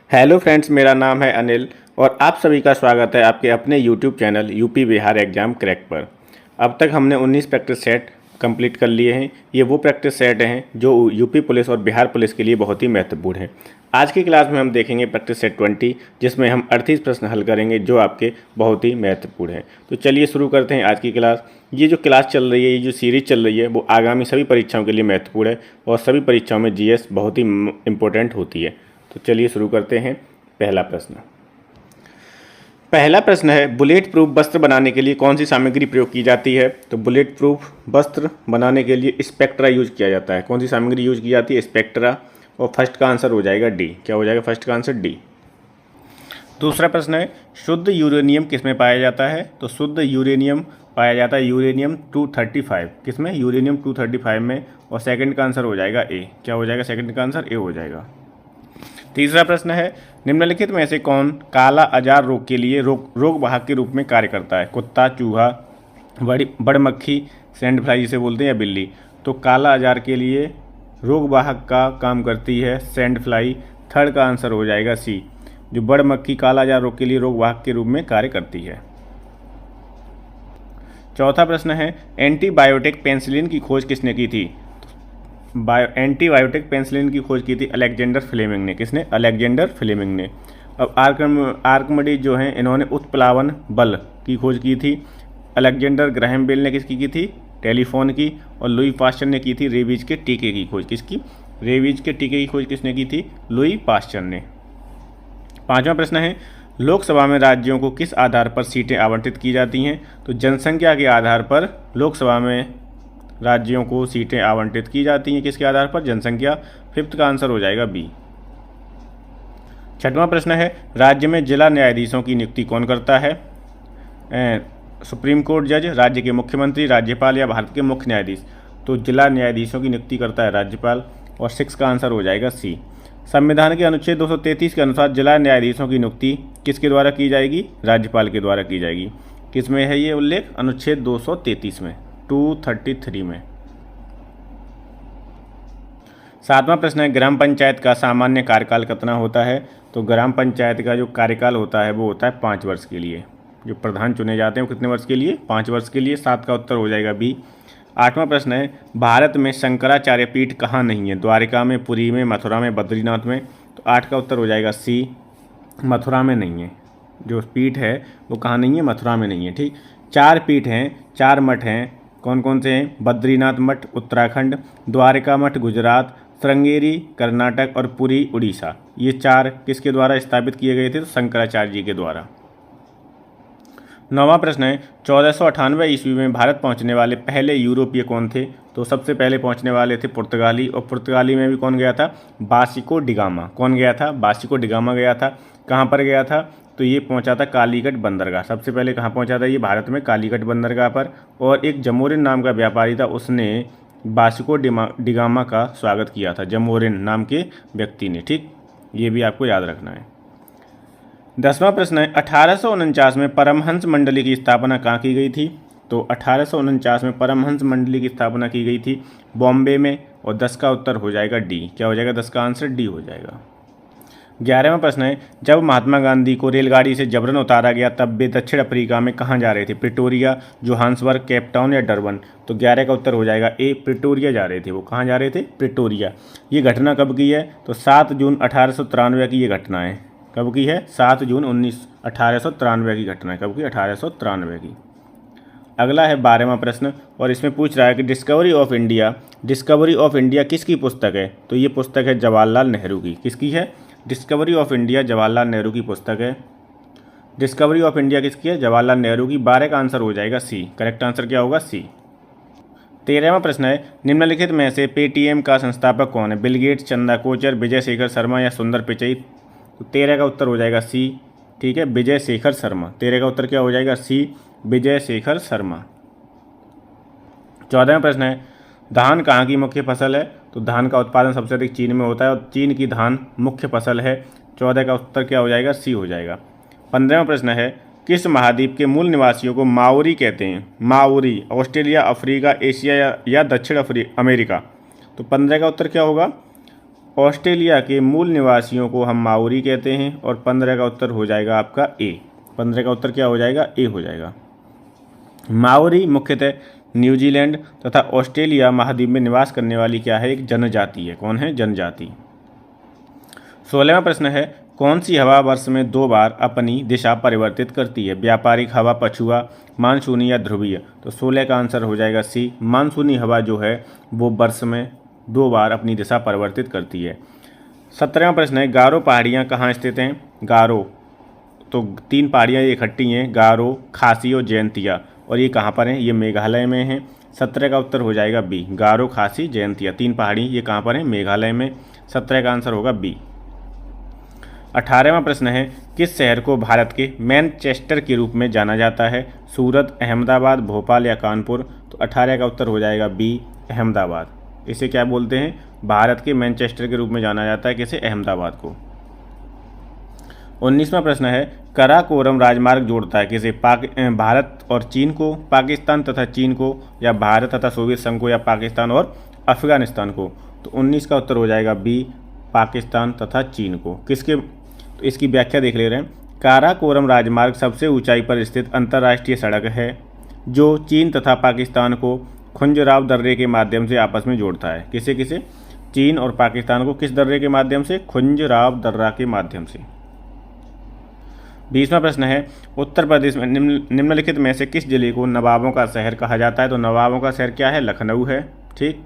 Hello friends, मेरा नाम है अनिल और आप सभी का स्वागत है आपके अपने YouTube channel UP Bihar exam crack पर। अब तक हमने 19 प्रैक्टिस सेट कंप्लीट कर लिए हैं। ये वो प्रैक्टिस सेट हैं जो यूपी पुलिस और बिहार पुलिस के लिए बहुत ही महत्वपूर्ण है। आज की क्लास में हम देखेंगे प्रैक्टिस सेट 20, जिसमें हम 38 प्रश्न हल करेंगे जो आपके बहुत ही महत्वपूर्ण हैं। तो चलिए शुरू करते हैं आज की क्लास। ये जो क्लास चल रही है, ये जो सीरीज़ चल रही है, वो आगामी सभी परीक्षाओं के लिए महत्वपूर्ण है और सभी परीक्षाओं में जीएस बहुत ही इम्पोर्टेंट होती है। तो चलिए शुरू करते हैं। पहला प्रश्न है, बुलेट प्रूफ वस्त्र बनाने के लिए कौन सी सामग्री प्रयोग की जाती है? तो बुलेट प्रूफ वस्त्र बनाने के लिए स्पेक्ट्रा यूज किया जाता है। कौन सी सामग्री यूज की जाती है? स्पेक्ट्रा। और फर्स्ट का आंसर हो जाएगा डी। क्या हो जाएगा फर्स्ट का आंसर? डी। दूसरा प्रश्न है, शुद्ध यूरेनियम किस में पाया जाता है? तो शुद्ध यूरेनियम पाया जाता है यूरेनियम 235। किस में? यूरेनियम 235 में। और सेकंड का आंसर हो जाएगा ए। क्या हो जाएगा सेकंड का आंसर? ए हो जाएगा। तीसरा प्रश्न है, निम्नलिखित में से कौन काला अजार रोग के लिए रोग वाहक के रूप में कार्य करता है? कुत्ता, चूहा, बड़ मक्खी, सैंड फ्लाई जिसे बोलते हैं, या बिल्ली? तो काला अजार के लिए रोग वाहक का काम करती है सैंड फ्लाई। थर्ड का आंसर हो जाएगा सी। जो बड़ मक्खी काला अजार रोग के लिए रोग वाहक के रूप में कार्य करती है। चौथा प्रश्न है, एंटीबायोटिक पेनिसिलिन की खोज किसने की थी? एंटीबायोटिक पेनिसिलिन की खोज की थी अलेक्जेंडर फ्लेमिंग ने। किसने? अलेक्जेंडर फ्लेमिंग ने। अब आर्कमिडीज जो हैं, इन्होंने उत्प्लावन बल की खोज की थी। अलेक्जेंडर ग्राहम बेल ने किसकी की थी? टेलीफोन की। और लुई पास्चर ने की थी रेबीज के टीके की खोज। किसकी? रेबीज के टीके की खोज किसने की थी? लुई पास्चर ने। पांचवा प्रश्न है, लोकसभा में राज्यों को किस आधार पर सीटें आवंटित की जाती हैं? तो जनसंख्या के आधार पर लोकसभा में राज्यों को सीटें आवंटित की जाती हैं। किसके आधार पर? जनसंख्या। फिफ्थ का आंसर हो जाएगा बी। छठवां प्रश्न है, राज्य में जिला न्यायाधीशों की नियुक्ति कौन करता है? सुप्रीम कोर्ट जज, राज्य के मुख्यमंत्री, राज्यपाल, या भारत के मुख्य न्यायाधीश? तो जिला न्यायाधीशों की नियुक्ति करता है राज्यपाल। और सिक्स का आंसर हो जाएगा सी। संविधान के अनुच्छेद 233 के अनुसार जिला न्यायाधीशों की नियुक्ति किसके द्वारा की जाएगी? राज्यपाल के द्वारा की जाएगी। किस में है ये उल्लेख? अनुच्छेद 233 में, 233 में। सातवां प्रश्न है, ग्राम पंचायत का सामान्य कार्यकाल कितना होता है? तो ग्राम पंचायत का जो कार्यकाल होता है वो होता है 5 वर्ष के लिए। जो प्रधान चुने जाते हैं वो कितने वर्ष के लिए? 5 वर्ष के लिए। 7 का उत्तर हो जाएगा बी। आठवां प्रश्न है, भारत में शंकराचार्य पीठ कहाँ नहीं है? द्वारिका में, पुरी में, मथुरा में, बद्रीनाथ में? तो 8 का उत्तर हो जाएगा सी, मथुरा में नहीं है। जो पीठ है वो कहाँ नहीं है? मथुरा में नहीं है। ठीक, 4 पीठ हैं, 4 मठ हैं। कौन कौन से हैं? बद्रीनाथ मठ उत्तराखंड, द्वारिका मठ गुजरात, श्रृंगेरी कर्नाटक, और पुरी उड़ीसा। ये 4 किसके द्वारा स्थापित किए गए थे? तो शंकराचार्य जी के द्वारा। 9वां प्रश्न है, 1498 ईस्वी में भारत पहुंचने वाले पहले यूरोपीय कौन थे? तो सबसे पहले पहुंचने वाले थे पुर्तगाली। और पुर्तगाली में भी कौन गया था? Vasco D gamma. कौन गया था? वास्को डी गामा गया था। कहाँ पर गया था? तो ये पहुंचा था कालीकट बंदरगाह। सबसे पहले कहाँ पहुंचा था ये? भारत में कालीकट बंदरगाह पर। और एक जमोरिन नाम का व्यापारी था, उसने वास्को डी गामा का स्वागत किया था, जमोरिन नाम के व्यक्ति ने। ठीक, ये भी आपको याद रखना है। 10वां प्रश्न है, 1849 में परमहंस मंडली की स्थापना कहाँ की गई थी? तो 1849 में परमहंस मंडली की स्थापना की गई थी बॉम्बे में। और 10 का उत्तर हो जाएगा डी। क्या हो जाएगा? 10 का आंसर डी हो जाएगा। 11वां प्रश्न है, जब महात्मा गांधी को रेलगाड़ी से जबरन उतारा गया तब वे दक्षिण अफ्रीका में कहाँ जा रहे थे? प्रिटोरिया, जोहान्सबर्ग, केप टाउन, या डरबन? तो 11 का उत्तर हो जाएगा ए, प्रिटोरिया जा रहे थे वो। कहाँ जा रहे थे? प्रिटोरिया। ये घटना कब की है? तो 7 जून 1893 की ये घटना है। कब की है? 7 जून 1893 की घटना है। कब की? 1893 की। अगला है 12वां प्रश्न, और इसमें पूछ रहा है कि डिस्कवरी ऑफ इंडिया किसकी पुस्तक है? तो ये पुस्तक है जवाहरलाल नेहरू की। किसकी है? Discovery of India Jawaharlal Nehru की पुस्तक है। डिस्कवरी ऑफ इंडिया किसकी है? जवाहरलाल नेहरू की। 12 का आंसर हो जाएगा सी। करेक्ट आंसर क्या होगा? सी। 13वां प्रश्न है, निम्नलिखित में से पेटीएम का संस्थापक कौन है? बिल गेट्स, चंदा कोचर, विजय शेखर शर्मा, या सुंदर पिचई? तो 13 का उत्तर हो जाएगा सी। ठीक है, विजय शेखर शर्मा। 13 का उत्तर क्या हो जाएगा? सी, विजय शेखर शर्मा। 14वां प्रश्न है, धान कहाँ की मुख्य फसल है? तो धान का उत्पादन सबसे अधिक चीन में होता है और चीन की धान मुख्य फसल है। 14 का उत्तर क्या हो जाएगा? सी हो जाएगा। 15वां प्रश्न है, किस महाद्वीप के मूल निवासियों को माओरी कहते हैं? माओरी, ऑस्ट्रेलिया, अफ्रीका, एशिया, या दक्षिण अमेरिका? तो 15 का उत्तर क्या होगा? ऑस्ट्रेलिया के मूल निवासियों को हम माओरी कहते हैं। और 15 का उत्तर हो जाएगा आपका ए। 15 का उत्तर क्या हो जाएगा? ए हो जाएगा। माओरी मुख्यतः न्यूजीलैंड तथा ऑस्ट्रेलिया महाद्वीप में निवास करने वाली क्या है? एक जनजाति है। कौन है? जनजाति। 16वां प्रश्न है, कौन सी हवा वर्ष में 2 बार अपनी दिशा परिवर्तित करती है? व्यापारिक हवा, पछुआ, मानसूनी या ध्रुवीय? तो 16 का आंसर हो जाएगा सी। मानसूनी हवा जो है वो वर्ष में 2 बार अपनी दिशा परिवर्तित करती है। 17वां प्रश्न है, गारो पहाड़ियाँ कहाँ स्थित हैं? गारो तो 3 पहाड़ियाँ ये इकट्ठी हैं, गारो, खासी और जयंतिया। और ये कहाँ पर हैं? ये मेघालय में हैं। 17 का उत्तर हो जाएगा बी। गारो, खासी, जयंतिया 3 पहाड़ी ये कहाँ पर हैं? मेघालय में। 17 का आंसर होगा बी। 18वां प्रश्न है, किस शहर को भारत के मैनचेस्टर के रूप में जाना जाता है? सूरत, अहमदाबाद, भोपाल या कानपुर? तो 18 का उत्तर हो जाएगा बी, अहमदाबाद। इसे क्या बोलते हैं? भारत के मैनचेस्टर के रूप में जाना जाता है। किसे? अहमदाबाद को। 19वां प्रश्न है, कराकोरम राजमार्ग जोड़ता है किसे? भारत और चीन को, पाकिस्तान तथा चीन को, या भारत तथा सोवियत संघ को, या पाकिस्तान और अफगानिस्तान को? तो 19 का उत्तर हो जाएगा बी, पाकिस्तान तथा चीन को। किसके? तो इसकी व्याख्या देख ले रहे हैं। काराकोरम राजमार्ग सबसे ऊंचाई पर स्थित अंतर्राष्ट्रीय सड़क है जो चीन तथा पाकिस्तान को खुंजराव दर्रे के माध्यम से आपस में जोड़ता है। किसे किसे? चीन और पाकिस्तान को किस दर्रे के माध्यम से? खुंजराव दर्रा के माध्यम से। 20वां प्रश्न है, उत्तर प्रदेश में निम्नलिखित में से किस जिले को नवाबों का शहर कहा जाता है? तो नवाबों का शहर क्या है? लखनऊ है। ठीक।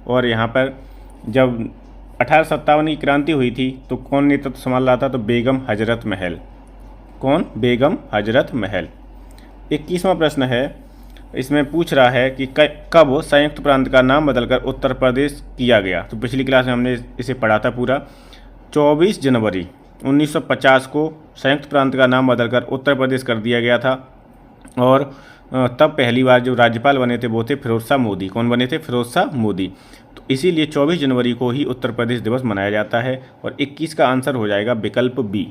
और यहाँ पर जब 1857 की क्रांति हुई थी तो कौन नेतृत्व संभाल रहा था? तो बेगम हजरत महल। कौन? बेगम हजरत महल। 21वां प्रश्न है, इसमें पूछ रहा है कि कब संयुक्त प्रांत का नाम बदलकर उत्तर प्रदेश किया गया? तो पिछली क्लास में हमने इसे पढ़ा था पूरा। 24 जनवरी 1950 को संयुक्त प्रांत का नाम बदलकर उत्तर प्रदेश कर दिया गया था। और तब पहली बार जो राज्यपाल बने थे वो थे फिरोज शाह मोदी। कौन बने थे? फिरोज शाह मोदी। तो इसीलिए 24 जनवरी को ही उत्तर प्रदेश दिवस मनाया जाता है। और 21 का आंसर हो जाएगा विकल्प बी।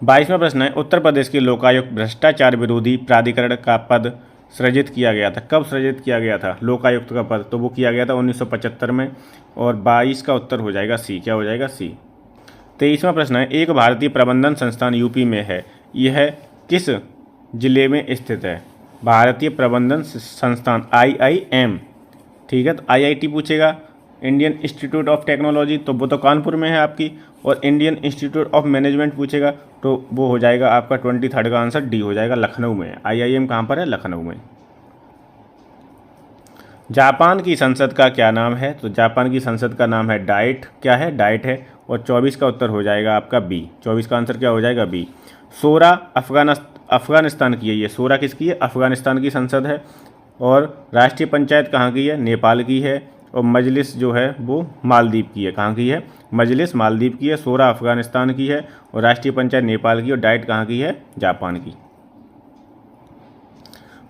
22वां प्रश्न है, उत्तर प्रदेश के लोकायुक्त भ्रष्टाचार विरोधी प्राधिकरण का पद सृजित किया गया था। कब सृजित किया गया था लोकायुक्त का पद? तो वो किया गया था 1975 में। और 22 का उत्तर हो जाएगा सी। क्या हो जाएगा? सी। 23वां प्रश्न है, एक भारतीय प्रबंधन संस्थान यूपी में है, यह किस जिले में स्थित है? भारतीय प्रबंधन संस्थान IIM। ठीक है। तो IIT पूछेगा, इंडियन इंस्टीट्यूट ऑफ टेक्नोलॉजी, तो वो तो कानपुर में है आपकी। और इंडियन इंस्टीट्यूट ऑफ मैनेजमेंट पूछेगा तो वो हो जाएगा आपका 23 का आंसर डी हो जाएगा, लखनऊ में। IIM कहाँ पर है? लखनऊ में। जापान की संसद का क्या नाम है? तो जापान की संसद का नाम है डाइट। क्या है? डाइट है। और 24 का उत्तर हो जाएगा आपका बी। 24 का आंसर क्या हो जाएगा? बी। शोरा अफगानिस्तान की है। ये शोरा किसकी है? अफगानिस्तान की संसद है। और राष्ट्रीय पंचायत कहाँ की है? नेपाल की है। और मजलिस जो है वो मालदीव की है। कहाँ की है? मजलिस मालदीव की है। शोरा अफगानिस्तान की है और राष्ट्रीय पंचायत नेपाल की। और डाइट कहाँ की है? जापान की।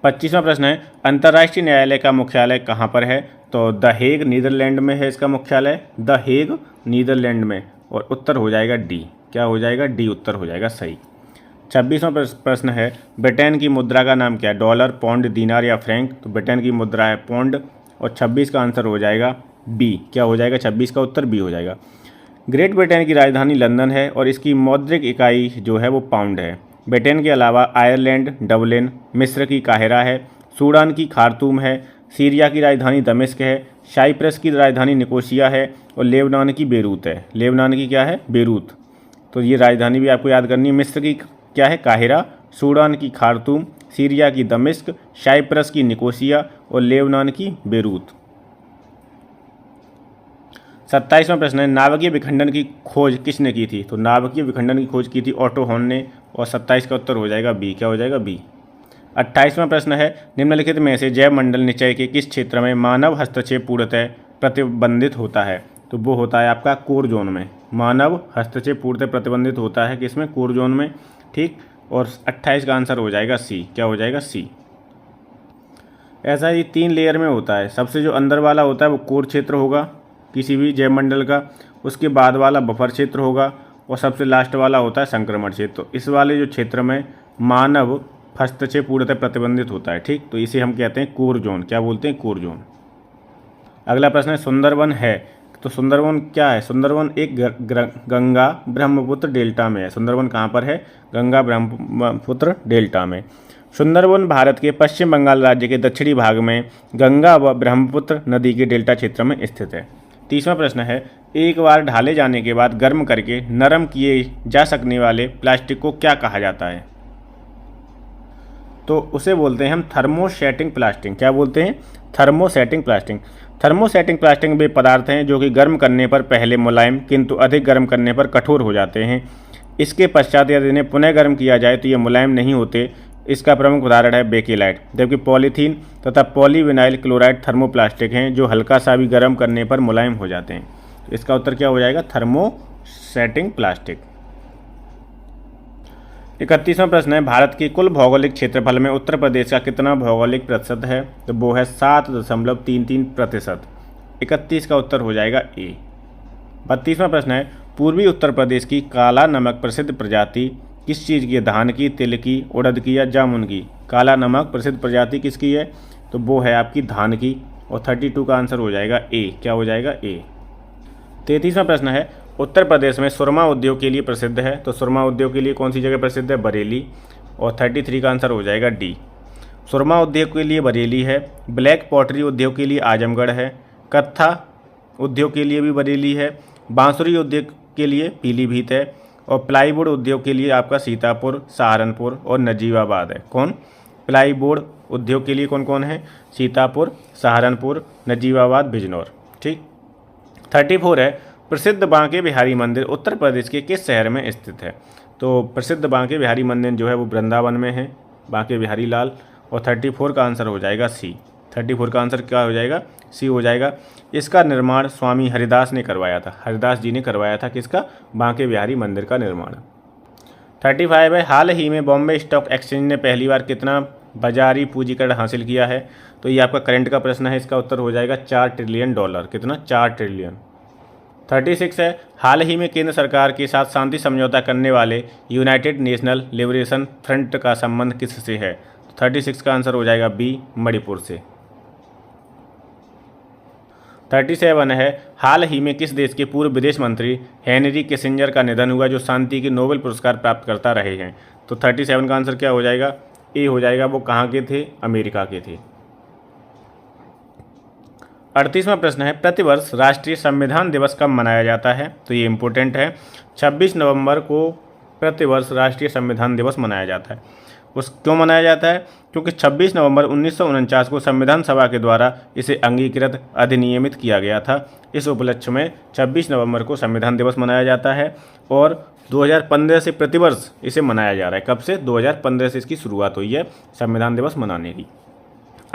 25वां प्रश्न है, अंतर्राष्ट्रीय न्यायालय का मुख्यालय कहाँ पर है? तो द हेग नीदरलैंड में है इसका मुख्यालय, द हेग नीदरलैंड में। और उत्तर हो जाएगा डी। क्या हो जाएगा? डी उत्तर हो जाएगा सही। 26वां प्रश्न है, ब्रिटेन की मुद्रा का नाम क्या है? डॉलर, पौंड, दीनार या फ्रैंक? तो ब्रिटेन की मुद्रा है पौंड। और 26 का आंसर हो जाएगा बी। क्या हो जाएगा? 26 का उत्तर बी हो जाएगा। ग्रेट ब्रिटेन की राजधानी लंदन है और इसकी मौद्रिक इकाई जो है वो पाउंड है। ब्रिटेन के अलावा आयरलैंड डबलिन, मिस्र की काहिरा है, सूडान की खार्तूम है, सीरिया की राजधानी दमिश्क है, साइप्रस की राजधानी निकोसिया है और लेबनान की बेरूत है। लेबनान की क्या है? बेरूत। तो ये राजधानी भी आपको याद करनी है। मिस्र की क्या है? काहिरा, सूडान की खार्तूम, सीरिया की दमिश्क, साइप्रस की निकोसिया और लेबनान की बेरूत। 27वां प्रश्न है, नाभिकीय विखंडन की खोज किसने की थी? तो नाभिकीय विखंडन की खोज की थी ऑटो हॉर्न ने। और 27 का उत्तर हो जाएगा बी। क्या हो जाएगा? बी। 28वां प्रश्न है, निम्नलिखित में से जैव मंडल निचय के किस क्षेत्र में मानव हस्तक्षेप पूर्णतः प्रतिबंधित होता है? तो वो होता है आपका कोर जोन में। मानव हस्तक्षेप पूर्णतः प्रतिबंधित होता है किसमें? कोर जोन में। ठीक। और 28 का आंसर हो जाएगा सी। क्या हो जाएगा? सी। ऐसा ही 3 लेयर में होता है। सबसे जो अंदर वाला होता है वो कोर क्षेत्र होगा किसी भी जैव मंडल का, उसके बाद वाला बफर क्षेत्र होगा और सबसे लास्ट वाला होता है संक्रमण क्षेत्र। तो इस वाले जो क्षेत्र में मानव हस्तक्षेप पूर्णतः प्रतिबंधित होता है। ठीक। तो इसे हम कहते हैं कोर जोन। क्या बोलते हैं? Core zone. अगला प्रश्न है, सुंदरवन है तो सुंदरवन क्या है? सुंदरवन एक गंगा ब्रह्मपुत्र डेल्टा में है। सुंदरवन कहाँ पर है? गंगा ब्रह्मपुत्र डेल्टा में। सुंदरवन भारत के पश्चिम बंगाल राज्य के दक्षिणी भाग में गंगा व ब्रह्मपुत्र नदी के डेल्टा क्षेत्र में स्थित है। तीसरा प्रश्न है, एक बार ढाले जाने के बाद गर्म करके नरम किए जा सकने वाले प्लास्टिक को क्या कहा जाता है? तो उसे बोलते हैं हम थर्मोसेटिंग प्लास्टिक। क्या बोलते हैं? Thermosetting plastic. थर्मोसेटिंग प्लास्टिक वे पदार्थ हैं जो कि गर्म करने पर पहले मुलायम किंतु अधिक गर्म करने पर कठोर हो जाते हैं। इसके पश्चात यदि इन्हें पुनः गर्म किया जाए तो ये मुलायम नहीं होते। इसका प्रमुख उदाहरण है बेकेलाइट, जबकि पॉलीथीन तथा पॉलीविनाइल क्लोराइड थर्मोप्लास्टिक हैं जो हल्का सा भी गर्म करने पर मुलायम हो जाते हैं। तो इसका उत्तर क्या हो जाएगा? Thermosetting plastic. 31वां प्रश्न है, भारत के कुल भौगोलिक क्षेत्रफल में उत्तर प्रदेश का कितना भौगोलिक प्रतिशत है? तो वो है 7.33%। 31 का उत्तर हो जाएगा ए। 32वां प्रश्न है, पूर्वी उत्तर प्रदेश की काला नमक प्रसिद्ध प्रजाति किस चीज़ की है? धान की, तिल की, उड़द की या जामुन की? काला नमक प्रसिद्ध प्रजाति किसकी है? तो वो है आपकी धान की। और 32 का आंसर हो जाएगा ए। क्या हो जाएगा? ए। 33वां प्रश्न है, उत्तर प्रदेश में सुरमा उद्योग के लिए प्रसिद्ध है। तो सुरमा उद्योग के लिए कौन सी जगह प्रसिद्ध है? बरेली। और 33 का आंसर हो जाएगा डी। सुरमा उद्योग के लिए बरेली है। ब्लैक पॉटरी उद्योग के लिए आजमगढ़ है। कत्था उद्योग के लिए भी बरेली है। बांसुरी उद्योग के लिए पीलीभीत है। और प्लाईवुड उद्योग के लिए आपका सीतापुर, सहारनपुर और नजीबाबाद है। कौन? प्लाईवुड उद्योग के लिए कौन कौन है? सीतापुर, सहारनपुर, नजीबाबाद, बिजनौर। ठीक। 34 है, प्रसिद्ध बांके बिहारी मंदिर उत्तर प्रदेश के किस शहर में स्थित है? तो प्रसिद्ध बांके बिहारी मंदिर जो है वो वृंदावन में है, बांके बिहारी लाल। और 34 का आंसर हो जाएगा सी। 34 का आंसर क्या हो जाएगा? सी हो जाएगा। इसका निर्माण स्वामी हरिदास ने करवाया था। हरिदास जी ने करवाया था किसका? बांके बिहारी मंदिर का निर्माण। 35 है, हाल ही में बॉम्बे स्टॉक एक्सचेंज ने पहली बार कितना बाजारी पूंजीकरण हासिल किया है? तो ये आपका करंट का प्रश्न है। इसका उत्तर हो जाएगा $4 ट्रिलियन। कितना? 4 ट्रिलियन। 36 है, हाल ही में केंद्र सरकार के साथ शांति समझौता करने वाले यूनाइटेड नेशनल लिबरेशन फ्रंट का संबंध किससे है? तो 36 का आंसर हो जाएगा बी, मणिपुर से। 37 है, हाल ही में किस देश के पूर्व विदेश मंत्री हेनरी किसिंजर का निधन हुआ जो शांति के नोबेल पुरस्कार प्राप्त करता रहे हैं? तो 37 का आंसर क्या हो जाएगा? ए हो जाएगा। वो कहाँ के थे? अमेरिका के थे। 38वां प्रश्न है, प्रतिवर्ष राष्ट्रीय संविधान दिवस कब मनाया जाता है? तो ये इम्पोर्टेंट है। 26 नवंबर को प्रतिवर्ष राष्ट्रीय संविधान दिवस मनाया जाता है। क्यों मनाया जाता है? क्योंकि 26 नवंबर 1949 को संविधान सभा के द्वारा इसे अंगीकृत अधिनियमित किया गया था। इस उपलक्ष्य में 26 नवंबर को संविधान दिवस मनाया जाता है और 2015 से प्रतिवर्ष इसे मनाया जा रहा है। कब से? 2015 से इसकी शुरुआत हुई है संविधान दिवस मनाने की।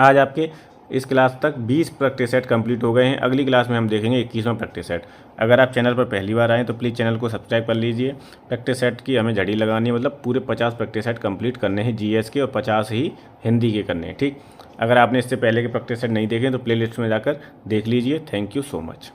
आज आपके इस क्लास तक 20 प्रैक्टिस सेट कंप्लीट हो गए हैं। अगली क्लास में हम देखेंगे 21वां प्रैक्टिस सेट। अगर आप चैनल पर पहली बार आएँ तो प्लीज़ चैनल को सब्सक्राइब कर लीजिए। प्रैक्टिस सेट की हमें झड़ी लगानी है, मतलब पूरे 50 प्रैक्टिस सेट कंप्लीट करने हैं जीएस के और 50 ही हिंदी के करने हैं। ठीक। अगर आपने इससे पहले के प्रैक्टिस सेट नहीं देखे तो प्लेलिस्ट में जाकर देख लीजिए। Thank you so much.